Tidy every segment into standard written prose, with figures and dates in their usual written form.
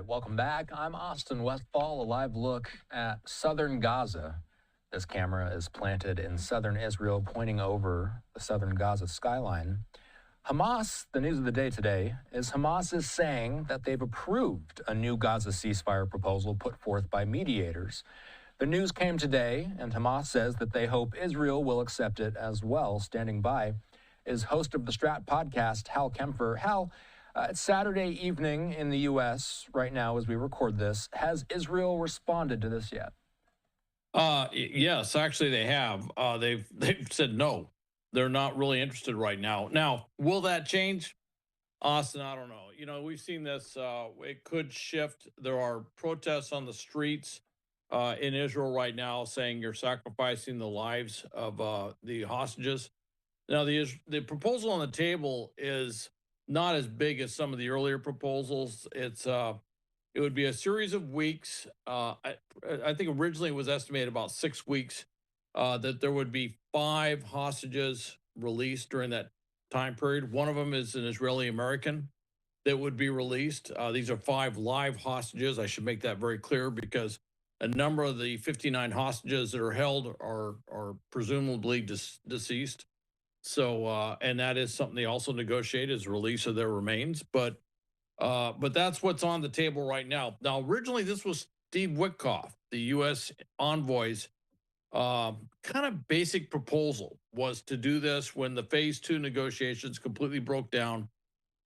right, welcome back. I'm Austin Westfall, a live look at southern Gaza. This camera is planted in southern Israel, pointing over the southern Gaza skyline. Hamas, the news of the day today, is Hamas is saying that they've approved a new Gaza ceasefire proposal put forth by mediators. The news came today, and Hamas says that they hope Israel will accept it as well. Standing by is host of the Strat podcast, Hal Kempfer. Hal, it's Saturday evening in the U.S. right now as we record this. Has Israel responded to this yet? Yes, actually they have. They've said no. They're not really interested right now. Now, will that change? Austin, I don't know. We've seen this. It could shift. There are protests on the streets in Israel right now saying you're sacrificing the lives of the hostages. Now, the proposal on the table is not as big as some of the earlier proposals. It would be a series of weeks. I think originally it was estimated about 6 weeks that there would be 5 hostages released during that time period. One of them is an Israeli American that would be released. These are 5 live hostages. I should make that very clear because a number of the 59 hostages that are held are presumably deceased. So, and that is something they also negotiate is release of their remains. But that's what's on the table right now. Now, originally, this was Steve Witkoff, the U.S. envoy's kind of basic proposal was to do this when the phase 2 negotiations completely broke down.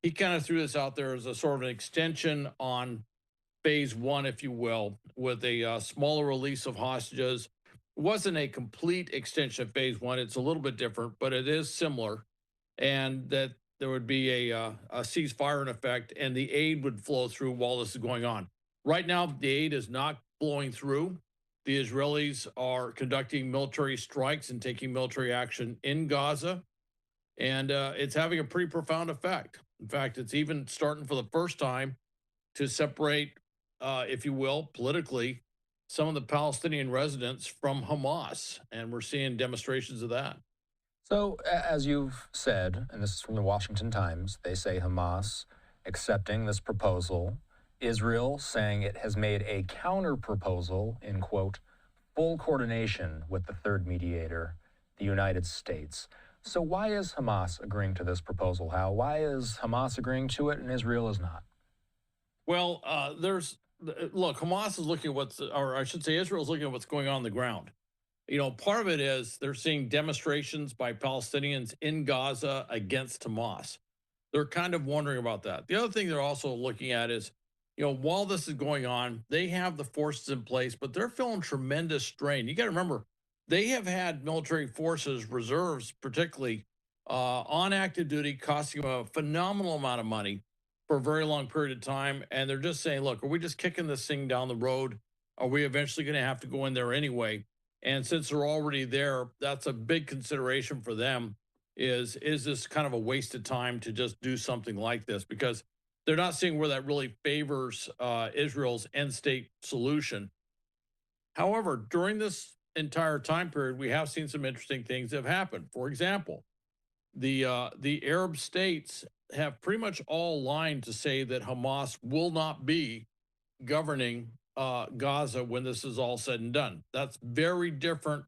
He kind of threw this out there as a sort of an extension on phase 1, if you will, with a smaller release of hostages. It wasn't a complete extension of phase 1. It's a little bit different, but it is similar. And that there would be a ceasefire in effect and the aid would flow through while this is going on. Right now, the aid is not flowing through. The Israelis are conducting military strikes and taking military action in Gaza. And it's having a pretty profound effect. In fact, it's even starting for the first time to separate, if you will, politically, some of the Palestinian residents from Hamas. And we're seeing demonstrations of that. So, as you've said, and this is from the Washington Times, they say Hamas accepting this proposal, Israel saying it has made a counter proposal in, quote, full coordination with the third mediator, the United States. So why is Hamas agreeing to this proposal, Hal? Why is Hamas agreeing to it and Israel is not? Well, look, Hamas is looking at or I should say Israel is looking at what's going on the ground. Part of it is they're seeing demonstrations by Palestinians in Gaza against Hamas. They're kind of wondering about that. The other thing they're also looking at is, while this is going on, they have the forces in place, but they're feeling tremendous strain. You got to remember, they have had military forces, reserves, particularly on active duty, costing them a phenomenal amount of money for a very long period of time. And they're just saying, look, are we just kicking this thing down the road? Are we eventually going to have to go in there anyway? And since they're already there, that's a big consideration for them is this kind of a waste of time to just do something like this? Because they're not seeing where that really favors Israel's end state solution. However, during this entire time period, we have seen some interesting things that have happened. For example, the Arab states have pretty much all aligned to say that Hamas will not be governing Gaza when this is all said and done. That's very different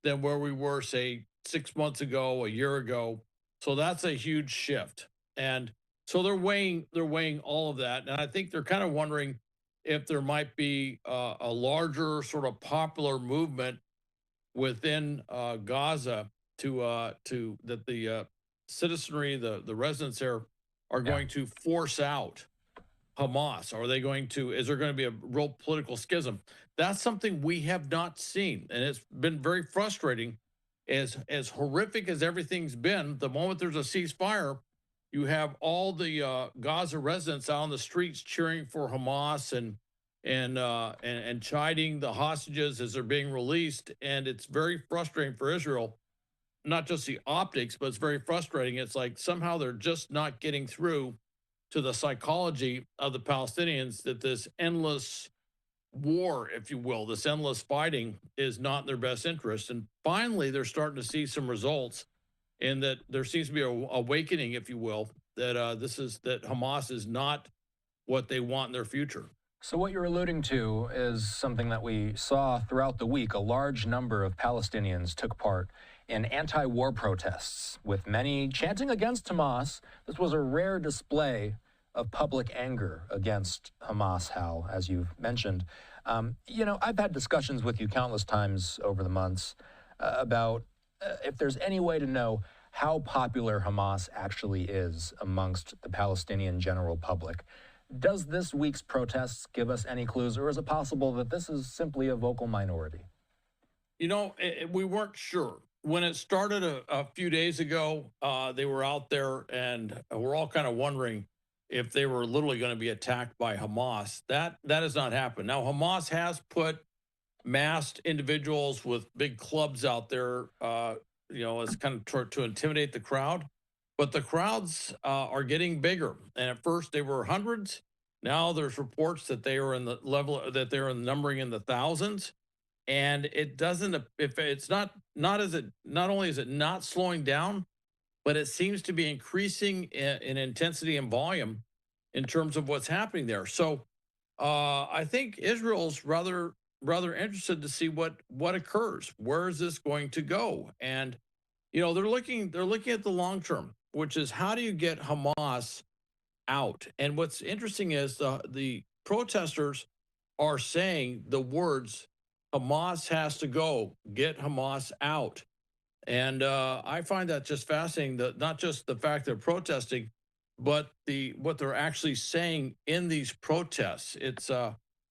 than where we were, say, 6 months ago, a year ago. So that's a huge shift. And so they're weighing all of that. And I think they're kind of wondering if there might be a larger sort of popular movement within Gaza to that the citizenry, the residents there are going to force out Hamas? Are they going to, is there going to be a real political schism? That's something we have not seen. And it's been very frustrating. As horrific as everything's been, the moment there's a ceasefire, you have all the Gaza residents out on the streets cheering for Hamas and chiding the hostages as they're being released. And it's very frustrating for Israel, not just the optics, but it's very frustrating. It's like somehow they're just not getting through to the psychology of the Palestinians that this endless war, if you will, this endless fighting is not in their best interest. And finally, they're starting to see some results in that there seems to be a awakening, if you will, that that Hamas is not what they want in their future. So, what you're alluding to is something that we saw throughout the week. A large number of Palestinians took part in anti war protests, with many chanting against Hamas. This was a rare display of public anger against Hamas, Hal, as you've mentioned. I've had discussions with you countless times over the months about if there's any way to know how popular Hamas actually is amongst the Palestinian general public. Does this week's protests give us any clues, or is it possible that this is simply a vocal minority? We weren't sure when it started a few days ago. They were out there, and we're all kind of wondering if they were literally going to be attacked by Hamas. That has not happened. Now, Hamas has put masked individuals with big clubs out there, as kind of to intimidate the crowd. But the crowds are getting bigger. And at first they were hundreds. Now there's reports that they are in the level that they're numbering in the thousands. And it doesn't, if it's not only is it not slowing down, but it seems to be increasing in intensity and volume in terms of what's happening there. So I think Israel's rather interested to see what occurs. Where is this going to go? And they're looking at the long term, which is how do you get Hamas out? And what's interesting is the protesters are saying the words Hamas has to go, get Hamas out. And I find that just fascinating. That not just the fact they're protesting, but what they're actually saying in these protests.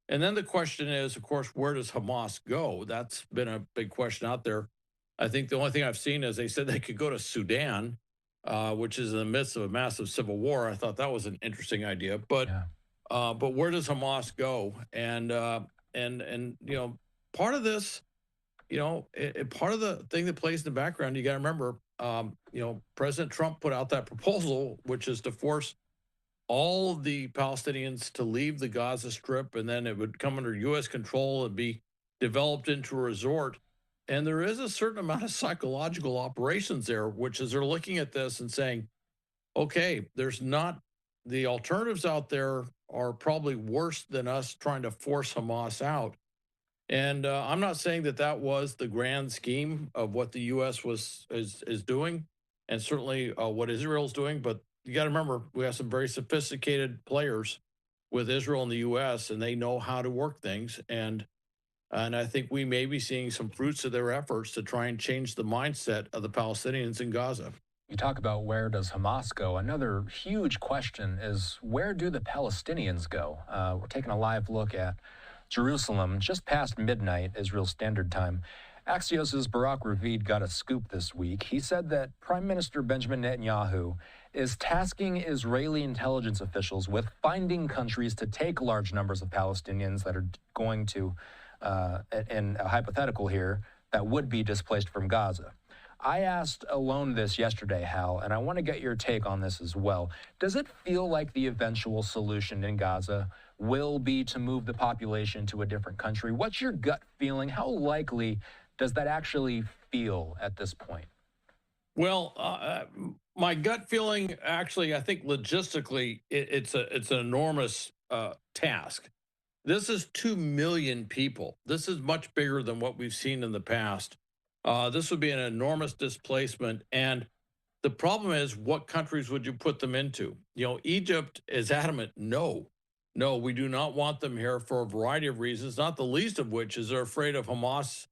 And then the question is, of course, where does Hamas go? That's been a big question out there. I think the only thing I've seen is they said they could go to Sudan, which is in the midst of a massive civil war. I thought that was an interesting idea, Yeah. but where does Hamas go? And part of this, part of the thing that plays in the background, you got to remember, President Trump put out that proposal, which is to force all of the Palestinians to leave the Gaza Strip, and then it would come under U.S. control and be developed into a resort. And there is a certain amount of psychological operations there, which is they're looking at this and saying, okay, there's not the alternatives out there are probably worse than us trying to force Hamas out. And I'm not saying that was the grand scheme of what the U.S. is doing, and certainly what Israel's doing. But you got to remember, we have some very sophisticated players with Israel and the U.S., and they know how to work things. And I think we may be seeing some fruits of their efforts to try and change the mindset of the Palestinians in Gaza. You talk about where does Hamas go? Another huge question is where do the Palestinians go? We're taking a live look at Jerusalem just past midnight, Israel Standard Time. Axios' Barak Ravid got a scoop this week. He said that Prime Minister Benjamin Netanyahu is tasking Israeli intelligence officials with finding countries to take large numbers of Palestinians that are going to, in a hypothetical here, that would be displaced from Gaza. I asked Alone this yesterday, Hal, and I want to get your take on this as well. Does it feel like the eventual solution in Gaza will be to move the population to a different country? What's your gut feeling? How likely does that actually feel at this point? Well, my gut feeling, actually, I think logistically, it's an enormous task. This is 2 million people. This is much bigger than what we've seen in the past. This would be an enormous displacement. And the problem is, what countries would you put them into? Egypt is adamant, no, we do not want them here for a variety of reasons, not the least of which is they're afraid of Hamas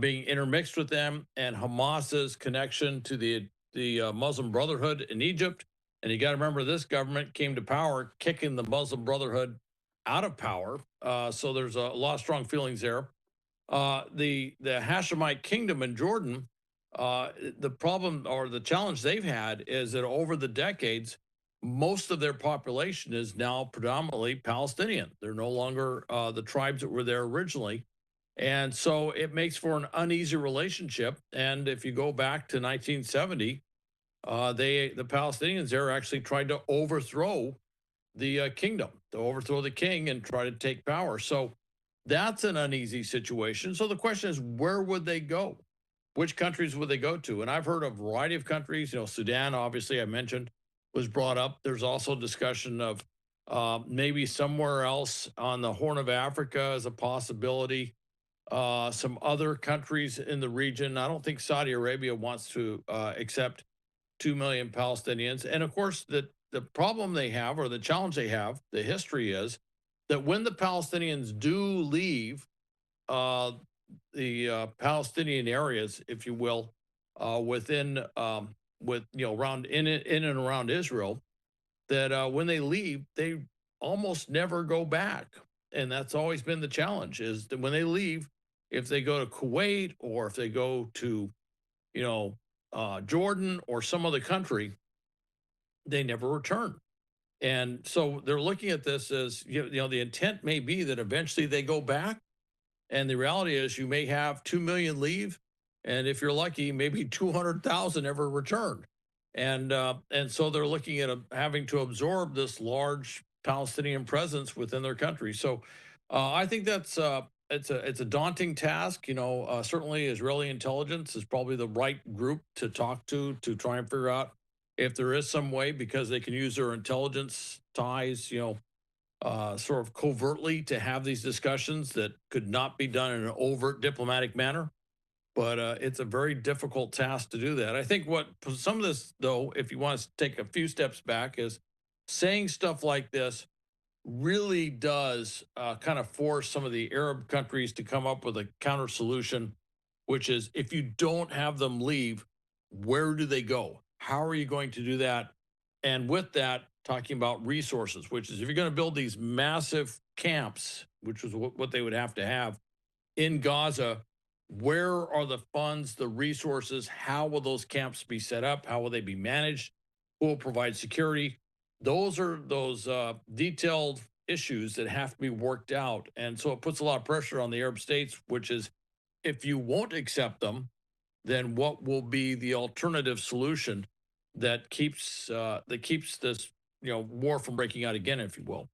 being intermixed with them and Hamas's connection to the Muslim Brotherhood in Egypt. And you got to remember, this government came to power kicking the Muslim Brotherhood out of power. So there's a lot of strong feelings there. The Hashemite kingdom in Jordan, the problem or the challenge they've had is that over the decades, most of their population is now predominantly Palestinian. They're no longer the tribes that were there originally. And so it makes for an uneasy relationship. And if you go back to 1970, the Palestinians there actually tried to overthrow the kingdom, to overthrow the king and try to take power. So that's an uneasy situation. So the question is, where would they go? Which countries would they go to? And I've heard a variety of countries. Sudan, obviously, I mentioned, was brought up. There's also discussion of Maybe somewhere else on the Horn of Africa is a possibility. Some other countries in the region. I don't think Saudi Arabia wants to accept 2 million Palestinians. And of course, the problem they have, or the challenge they have, the history is that when the Palestinians do leave uh, the Palestinian areas, if you will, within with around in and around Israel, that when they leave, they almost never go back, and that's always been the challenge. Is that when they leave, if they go to Kuwait or if they go to you know Jordan or some other country, they never return. And so they're looking at this as the intent may be that eventually they go back, and the reality is, you may have 2 million leave, and if you're lucky, maybe 200,000 ever return. And so they're looking at having to absorb this large Palestinian presence within their country. So I think that's it's a daunting task. Certainly Israeli intelligence is probably the right group to talk to try and figure out if there is some way, because they can use their intelligence ties, sort of covertly, to have these discussions that could not be done in an overt diplomatic manner. But it's a very difficult task to do that. I think what some of this, though, if you want to take a few steps back, is saying stuff like this really does kind of force some of the Arab countries to come up with a counter solution, which is, if you don't have them leave, where do they go? How are you going to do that? And with that, talking about resources, which is, if you're going to build these massive camps, which is what they would have in Gaza, where are the funds, the resources? How will those camps be set up? How will they be managed? Who will provide security? Those are those detailed issues that have to be worked out. And so it puts a lot of pressure on the Arab states, which is, if you won't accept them, then what will be the alternative solution that keeps this war from breaking out again, if you will?